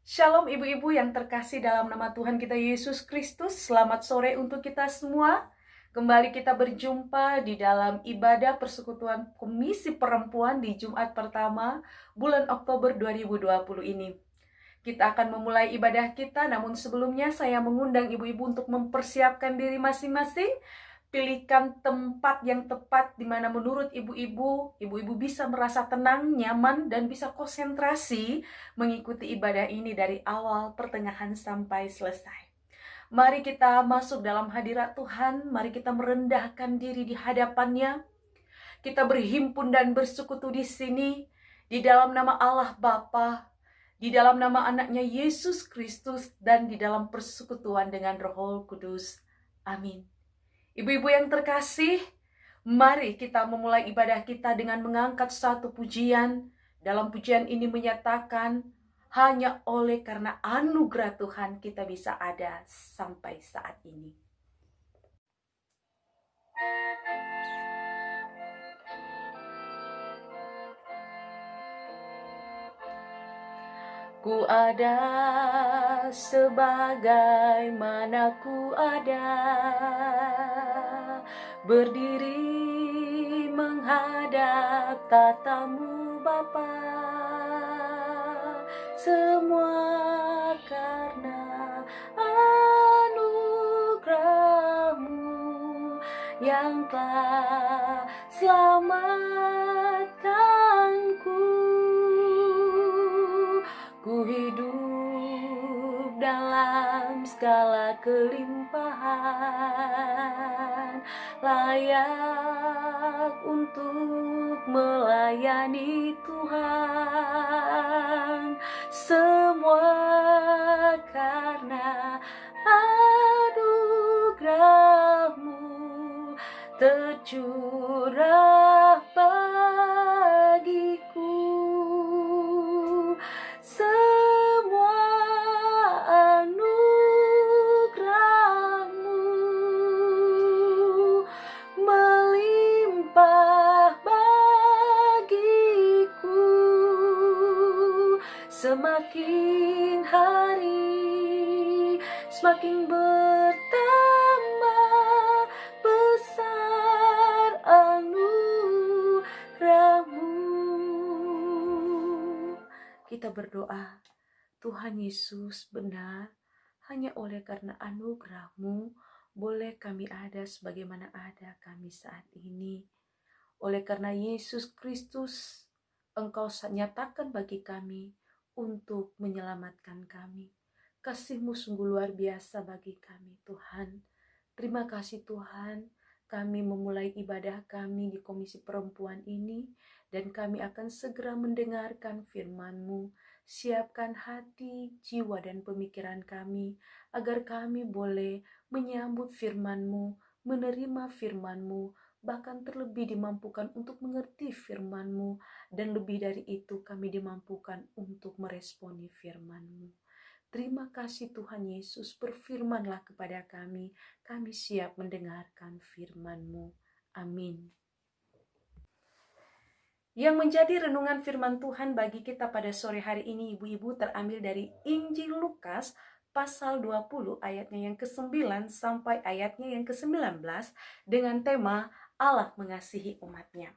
Shalom ibu-ibu yang terkasih dalam nama Tuhan kita Yesus Kristus. Selamat sore untuk kita semua. Kembali kita berjumpa di dalam ibadah persekutuan Komisi Perempuan di Jumat pertama bulan Oktober 2020 ini. Kita akan memulai ibadah kita, namun sebelumnya saya mengundang ibu-ibu untuk mempersiapkan diri masing-masing. Pilihkan tempat yang tepat di mana menurut ibu-ibu bisa merasa tenang, nyaman, dan bisa konsentrasi mengikuti ibadah ini dari awal, pertengahan, sampai selesai. Mari kita masuk dalam hadirat Tuhan, mari kita merendahkan diri di hadapannya. Kita berhimpun dan bersekutu di sini, di dalam nama Allah Bapa, di dalam nama anaknya Yesus Kristus, dan di dalam persekutuan dengan Roh Kudus. Amin. Ibu-ibu yang terkasih, mari kita memulai ibadah kita dengan mengangkat satu pujian. Dalam pujian ini menyatakan, hanya oleh karena anugerah Tuhan kita bisa ada sampai saat ini. Ku ada sebagaimana ku ada, berdiri menghadap tatamu Bapa. Semua karena anugerah-Mu yang telah selamatkanku. Ku hidup dalam segala kelimpahan, layak untuk melayani Tuhan. Semua karena anugerah-Mu tercurah bagiku. Semua anugerah-Mu melimpah bagiku. Semakin hari, semakin bertambah besar anugerah-Mu. Kita berdoa, Tuhan Yesus, benar, hanya oleh karena anugerah-Mu, boleh kami ada sebagaimana ada kami saat ini. Oleh karena Yesus Kristus, Engkau nyatakan bagi kami untuk menyelamatkan kami. Kasih-Mu sungguh luar biasa bagi kami, Tuhan. Terima kasih Tuhan, kami memulai ibadah kami di Komisi Perempuan ini, dan kami akan segera mendengarkan firman-Mu. Siapkan hati, jiwa, dan pemikiran kami, agar kami boleh menyambut firman-Mu, menerima firman-Mu, bahkan terlebih dimampukan untuk mengerti firman-Mu, dan lebih dari itu kami dimampukan untuk meresponi firman-Mu. Terima kasih Tuhan Yesus, berfirmanlah kepada kami siap mendengarkan firman-Mu. Amin. Yang menjadi renungan firman Tuhan bagi kita pada sore hari ini, ibu-ibu, terambil dari Injil Lukas pasal 20 ayatnya yang ke-9 sampai ayatnya yang ke-19 dengan tema Allah mengasihi umatnya.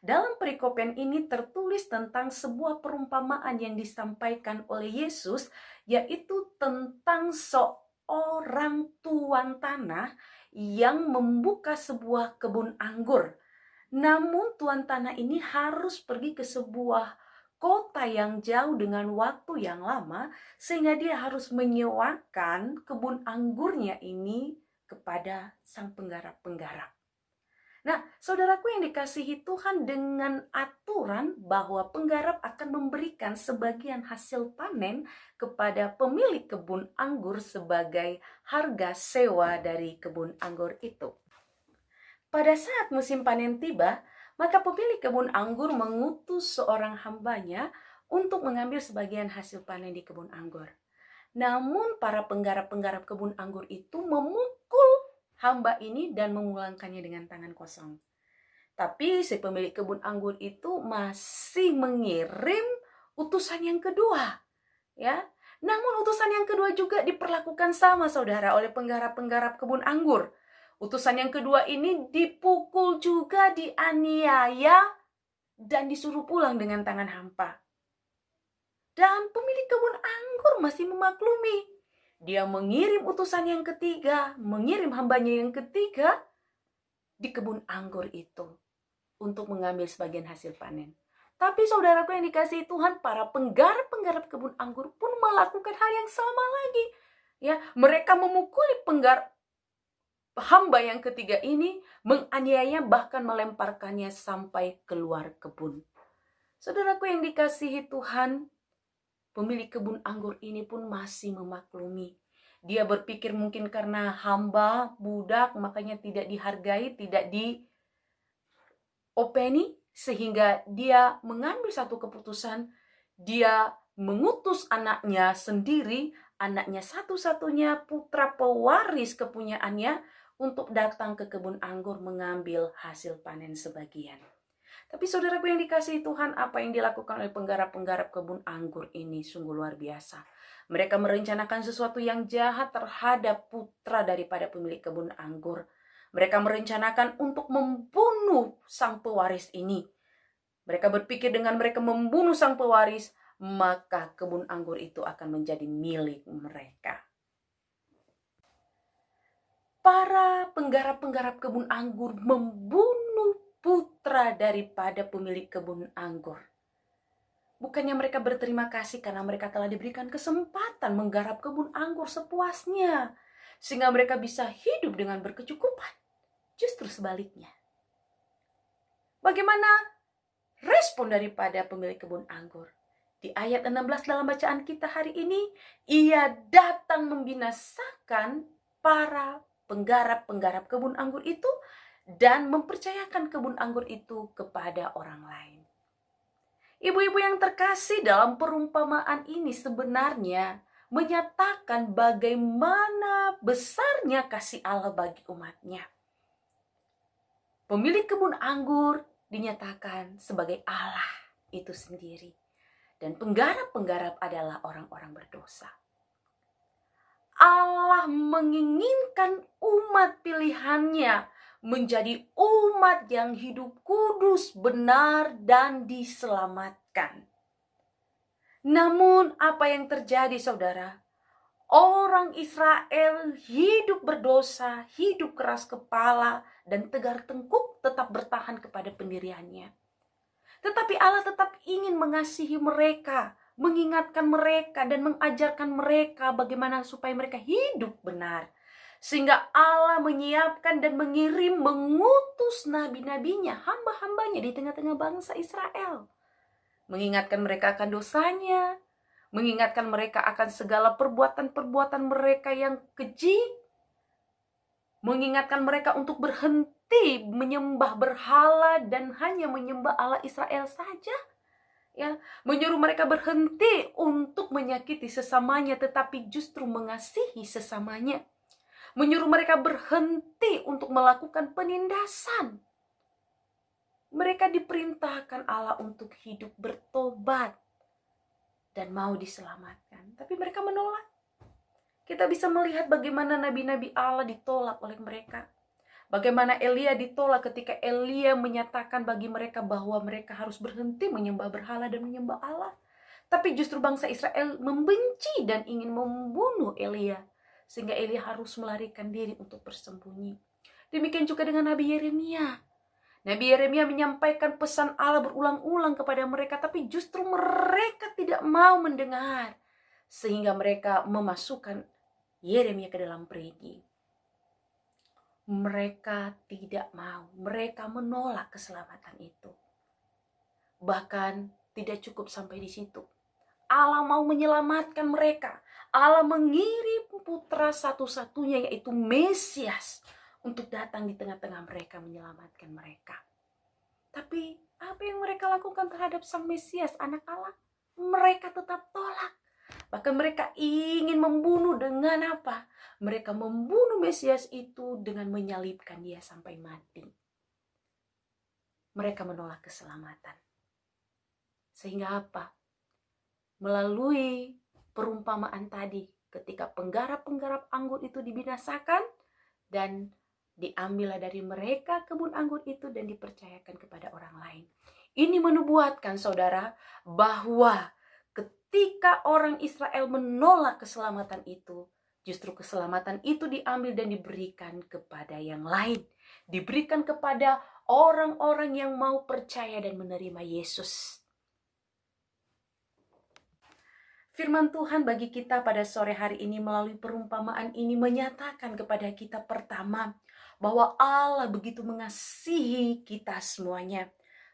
Dalam perikopen ini tertulis tentang sebuah perumpamaan yang disampaikan oleh Yesus, yaitu tentang seorang tuan tanah yang membuka sebuah kebun anggur. Namun tuan tanah ini harus pergi ke sebuah kota yang jauh dengan waktu yang lama, sehingga dia harus menyewakan kebun anggurnya ini kepada sang penggarap-penggarap. Nah, saudaraku yang dikasihi Tuhan, dengan aturan bahwa penggarap akan memberikan sebagian hasil panen kepada pemilik kebun anggur sebagai harga sewa dari kebun anggur itu. Pada saat musim panen tiba, maka pemilik kebun anggur mengutus seorang hambanya untuk mengambil sebagian hasil panen di kebun anggur. Namun para penggarap-penggarap kebun anggur itu memukul hamba ini dan memulangkannya dengan tangan kosong. Tapi si pemilik kebun anggur itu masih mengirim utusan yang kedua. Ya. Namun utusan yang kedua juga diperlakukan sama, saudara, oleh penggarap-penggarap kebun anggur. Utusan yang kedua ini dipukul juga, dianiaya, dan disuruh pulang dengan tangan hampa. Dan pemilik kebun anggur masih memaklumi. Dia mengirim utusan yang ketiga, mengirim hambanya yang ketiga di kebun anggur itu untuk mengambil sebagian hasil panen. Tapi saudaraku yang dikasihi Tuhan, para penggarap-penggarap kebun anggur pun melakukan hal yang sama lagi. Ya, mereka memukuli hamba yang ketiga ini, menganiaya, bahkan melemparkannya sampai keluar kebun. Saudaraku yang dikasihi Tuhan, pemilik kebun anggur ini pun masih memaklumi. Dia berpikir mungkin karena hamba, budak, makanya tidak dihargai, tidak diopeni, sehingga dia mengambil satu keputusan. Dia mengutus anaknya sendiri, anaknya satu-satunya, putra pewaris kepunyaannya, untuk datang ke kebun anggur mengambil hasil panen sebagian. Tapi saudaraku yang dikasihi Tuhan, apa yang dilakukan oleh penggarap-penggarap kebun anggur ini sungguh luar biasa. Mereka merencanakan sesuatu yang jahat terhadap putra daripada pemilik kebun anggur. Mereka merencanakan untuk membunuh sang pewaris ini. Mereka berpikir dengan mereka membunuh sang pewaris, maka kebun anggur itu akan menjadi milik mereka. Para penggarap-penggarap kebun anggur membunuh putra daripada pemilik kebun anggur. Bukannya mereka berterima kasih karena mereka telah diberikan kesempatan menggarap kebun anggur sepuasnya, sehingga mereka bisa hidup dengan berkecukupan. Justru sebaliknya. Bagaimana respon daripada pemilik kebun anggur? Di ayat 16 dalam bacaan kita hari ini, ia datang membinasakan para penggarap-penggarap kebun anggur itu dan mempercayakan kebun anggur itu kepada orang lain. Ibu-ibu yang terkasih, dalam perumpamaan ini sebenarnya menyatakan bagaimana besarnya kasih Allah bagi umatnya. Pemilik kebun anggur dinyatakan sebagai Allah itu sendiri. Dan penggarap-penggarap adalah orang-orang berdosa. Allah menginginkan umat pilihannya menjadi umat yang hidup kudus, benar, dan diselamatkan. Namun apa yang terjadi, saudara? Orang Israel hidup berdosa, hidup keras kepala, dan tegar tengkuk tetap bertahan kepada pendiriannya. Tetapi Allah tetap ingin mengasihi mereka, mengingatkan mereka dan mengajarkan mereka bagaimana supaya mereka hidup benar. Sehingga Allah menyiapkan dan mengutus nabi-nabinya, hamba-hambanya di tengah-tengah bangsa Israel. Mengingatkan mereka akan dosanya, mengingatkan mereka akan segala perbuatan-perbuatan mereka yang keji, mengingatkan mereka untuk berhenti menyembah berhala dan hanya menyembah Allah Israel saja. Ya, menyuruh mereka berhenti untuk menyakiti sesamanya tetapi justru mengasihi sesamanya. Menyuruh mereka berhenti untuk melakukan penindasan. Mereka diperintahkan Allah untuk hidup bertobat dan mau diselamatkan, tapi mereka menolak. Kita bisa melihat bagaimana nabi-nabi Allah ditolak oleh mereka. Bagaimana Elia ditolak ketika Elia menyatakan bagi mereka bahwa mereka harus berhenti menyembah berhala dan menyembah Allah. Tapi justru bangsa Israel membenci dan ingin membunuh Elia. Sehingga Elia harus melarikan diri untuk bersembunyi. Demikian juga dengan Nabi Yeremia. Nabi Yeremia menyampaikan pesan Allah berulang-ulang kepada mereka, tapi justru mereka tidak mau mendengar. Sehingga mereka memasukkan Yeremia ke dalam perigi. Mereka tidak mau, mereka menolak keselamatan itu. Bahkan tidak cukup sampai di situ. Allah mau menyelamatkan mereka. Allah mengirim putra satu-satunya yaitu Mesias untuk datang di tengah-tengah mereka menyelamatkan mereka. Tapi apa yang mereka lakukan terhadap sang Mesias, anak Allah? Mereka tetap tolak. Bahkan mereka ingin membunuh dengan apa? Mereka membunuh Mesias itu dengan menyalibkan dia sampai mati. Mereka menolak keselamatan. Sehingga apa? Melalui perumpamaan tadi ketika penggarap-penggarap anggur itu dibinasakan dan diambillah dari mereka kebun anggur itu dan dipercayakan kepada orang lain. Ini menubuatkan saudara bahwa ketika orang Israel menolak keselamatan itu, justru keselamatan itu diambil dan diberikan kepada yang lain. Diberikan kepada orang-orang yang mau percaya dan menerima Yesus. Firman Tuhan bagi kita pada sore hari ini melalui perumpamaan ini menyatakan kepada kita pertama bahwa Allah begitu mengasihi kita semuanya.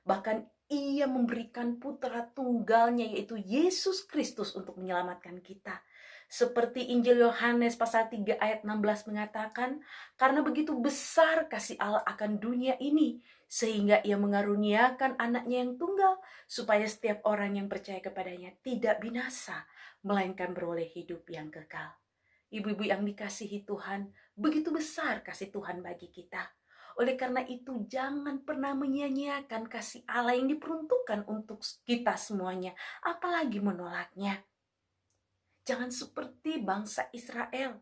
Bahkan Ia memberikan putra tunggalnya yaitu Yesus Kristus untuk menyelamatkan kita. Seperti Injil Yohanes pasal 3 ayat 16 mengatakan, karena begitu besar kasih Allah akan dunia ini, sehingga Ia mengaruniakan anaknya yang tunggal, supaya setiap orang yang percaya kepadanya tidak binasa, melainkan beroleh hidup yang kekal. Ibu-ibu yang dikasihi Tuhan, begitu besar kasih Tuhan bagi kita. Oleh karena itu, jangan pernah menyia-nyiakan kasih Allah yang diperuntukkan untuk kita semuanya, apalagi menolaknya. Jangan seperti bangsa Israel.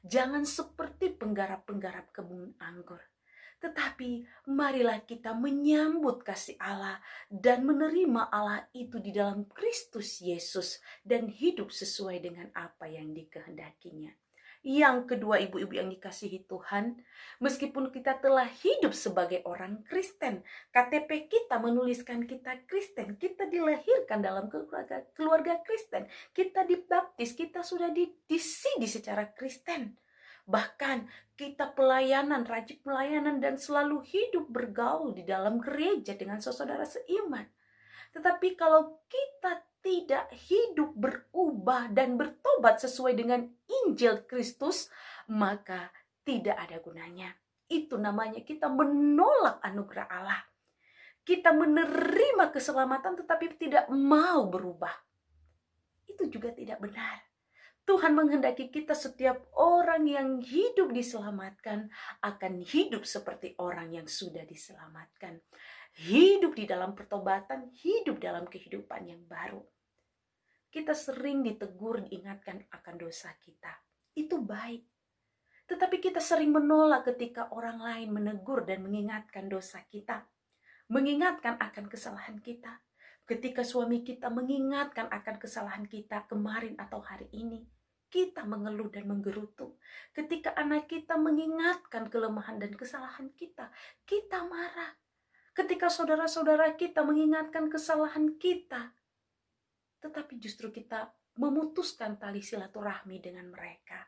Jangan seperti penggarap-penggarap kebun anggur. Tetapi marilah kita menyambut kasih Allah dan menerima Allah itu di dalam Kristus Yesus dan hidup sesuai dengan apa yang dikehendakinya. Yang kedua, ibu-ibu yang dikasihi Tuhan, meskipun kita telah hidup sebagai orang Kristen, KTP kita menuliskan kita Kristen, kita dilahirkan dalam keluarga Kristen, kita dibaptis, kita sudah disidi secara Kristen. Bahkan kita pelayanan, rajin pelayanan dan selalu hidup bergaul di dalam gereja dengan saudara seiman. Tetapi kalau kita tidak hidup berubah dan bertobat sesuai dengan Injil Kristus, maka tidak ada gunanya. Itu namanya kita menolak anugerah Allah. Kita menerima keselamatan tetapi tidak mau berubah. Itu juga tidak benar. Tuhan menghendaki kita setiap orang yang hidup diselamatkan akan hidup seperti orang yang sudah diselamatkan. Hidup di dalam pertobatan, hidup dalam kehidupan yang baru. Kita sering ditegur, diingatkan akan dosa kita. Itu baik. Tetapi kita sering menolak ketika orang lain menegur dan mengingatkan dosa kita. Mengingatkan akan kesalahan kita. Ketika suami kita mengingatkan akan kesalahan kita kemarin atau hari ini, kita mengeluh dan menggerutu. Ketika anak kita mengingatkan kelemahan dan kesalahan kita, kita marah. Ketika saudara-saudara kita mengingatkan kesalahan kita, tetapi justru kita memutuskan tali silaturahmi dengan mereka.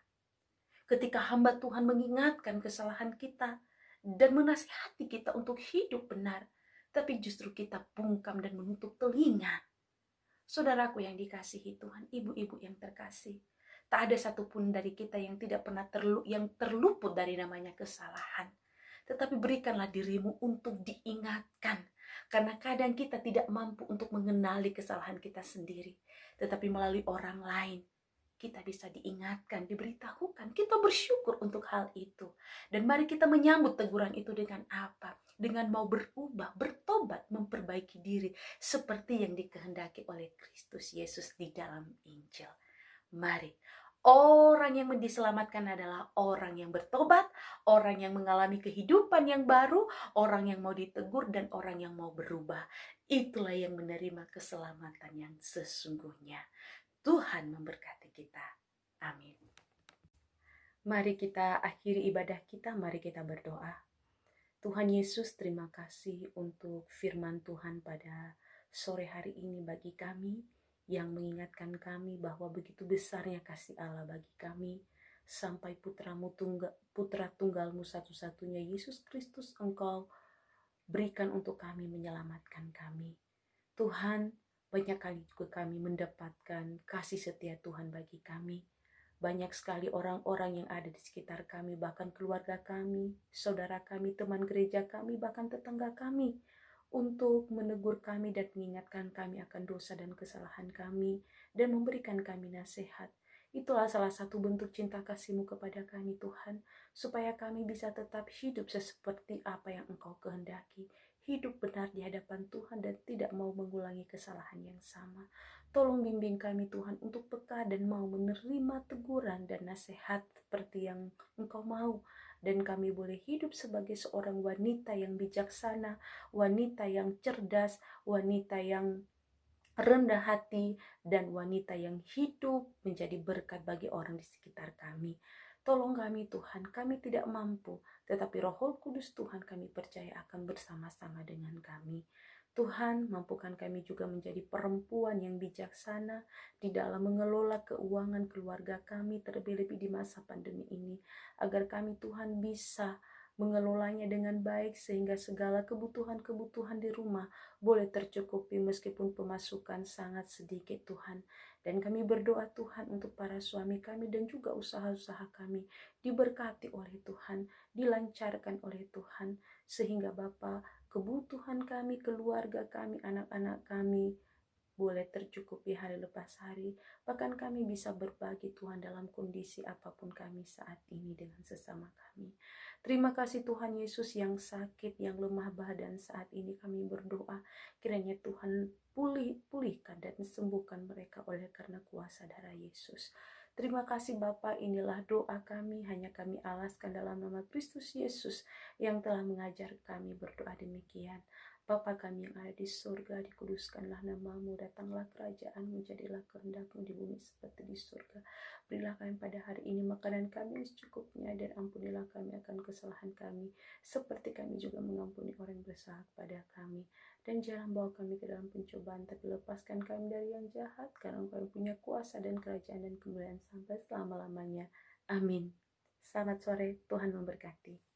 Ketika hamba Tuhan mengingatkan kesalahan kita dan menasihati kita untuk hidup benar, tapi justru kita bungkam dan menutup telinga. Saudaraku yang dikasihi Tuhan, ibu-ibu yang terkasih, tak ada satupun dari kita yang tidak pernah terluput dari namanya kesalahan. Tetapi berikanlah dirimu untuk diingatkan. Karena kadang kita tidak mampu untuk mengenali kesalahan kita sendiri. Tetapi melalui orang lain, kita bisa diingatkan, diberitahukan. Kita bersyukur untuk hal itu. Dan mari kita menyambut teguran itu dengan apa? Dengan mau berubah, bertobat, memperbaiki diri. Seperti yang dikehendaki oleh Kristus Yesus di dalam Injil. Mari. Orang yang diselamatkan adalah orang yang bertobat, orang yang mengalami kehidupan yang baru, orang yang mau ditegur, dan orang yang mau berubah. Itulah yang menerima keselamatan yang sesungguhnya. Tuhan memberkati kita. Amin. Mari kita akhiri ibadah kita, mari kita berdoa. Tuhan Yesus, terima kasih untuk firman Tuhan pada sore hari ini bagi kami, yang mengingatkan kami bahwa begitu besarnya kasih Allah bagi kami, sampai putra tunggalmu satu-satunya Yesus Kristus Engkau berikan untuk kami, menyelamatkan kami. Tuhan, banyak kali juga kami mendapatkan kasih setia Tuhan bagi kami. Banyak sekali orang-orang yang ada di sekitar kami, bahkan keluarga kami, saudara kami, teman gereja kami, bahkan tetangga kami, untuk menegur kami dan mengingatkan kami akan dosa dan kesalahan kami, dan memberikan kami nasihat. Itulah salah satu bentuk cinta kasih-Mu kepada kami, Tuhan, supaya kami bisa tetap hidup seperti apa yang Engkau kehendaki. Hidup benar di hadapan Tuhan dan tidak mau mengulangi kesalahan yang sama. Tolong bimbing kami Tuhan untuk peka dan mau menerima teguran dan nasihat seperti yang Engkau mau. Dan kami boleh hidup sebagai seorang wanita yang bijaksana, wanita yang cerdas, wanita yang rendah hati, dan wanita yang hidup menjadi berkat bagi orang di sekitar kami. Tolong kami Tuhan, kami tidak mampu, tetapi Roh Kudus Tuhan kami percaya akan bersama-sama dengan kami. Tuhan, mampukan kami juga menjadi perempuan yang bijaksana di dalam mengelola keuangan keluarga kami, terlebih-lebih di masa pandemi ini, agar kami Tuhan bisa mengelolanya dengan baik sehingga segala kebutuhan-kebutuhan di rumah boleh tercukupi meskipun pemasukan sangat sedikit Tuhan. Dan kami berdoa Tuhan untuk para suami kami dan juga usaha-usaha kami diberkati oleh Tuhan, dilancarkan oleh Tuhan, sehingga Bapa, kebutuhan kami, keluarga kami, anak-anak kami boleh tercukupi hari lepas hari. Bahkan kami bisa berbagi Tuhan dalam kondisi apapun kami saat ini dengan sesama kami. Terima kasih Tuhan Yesus yang sakit, yang lemah badan saat ini kami berdoa. Kiranya Tuhan pulihkan dan sembuhkan mereka oleh karena kuasa darah Yesus. Terima kasih Bapa, inilah doa kami, hanya kami alaskan dalam nama Kristus Yesus yang telah mengajar kami berdoa demikian. Bapa kami yang ada di surga, dikuduskanlah namamu, datanglah kerajaanmu, jadilah kehendakmu di bumi seperti di surga. Berilah kami pada hari ini makanan kami secukupnya, dan ampunilah kami akan kesalahan kami, seperti kami juga mengampuni orang yang bersalah kepada kami. Dan jangan bawa kami ke dalam pencobaan, tapi lepaskan kami dari yang jahat, karena Engkau yang punya kuasa dan kerajaan dan kemuliaan sampai selama-lamanya. Amin. Selamat sore, Tuhan memberkati.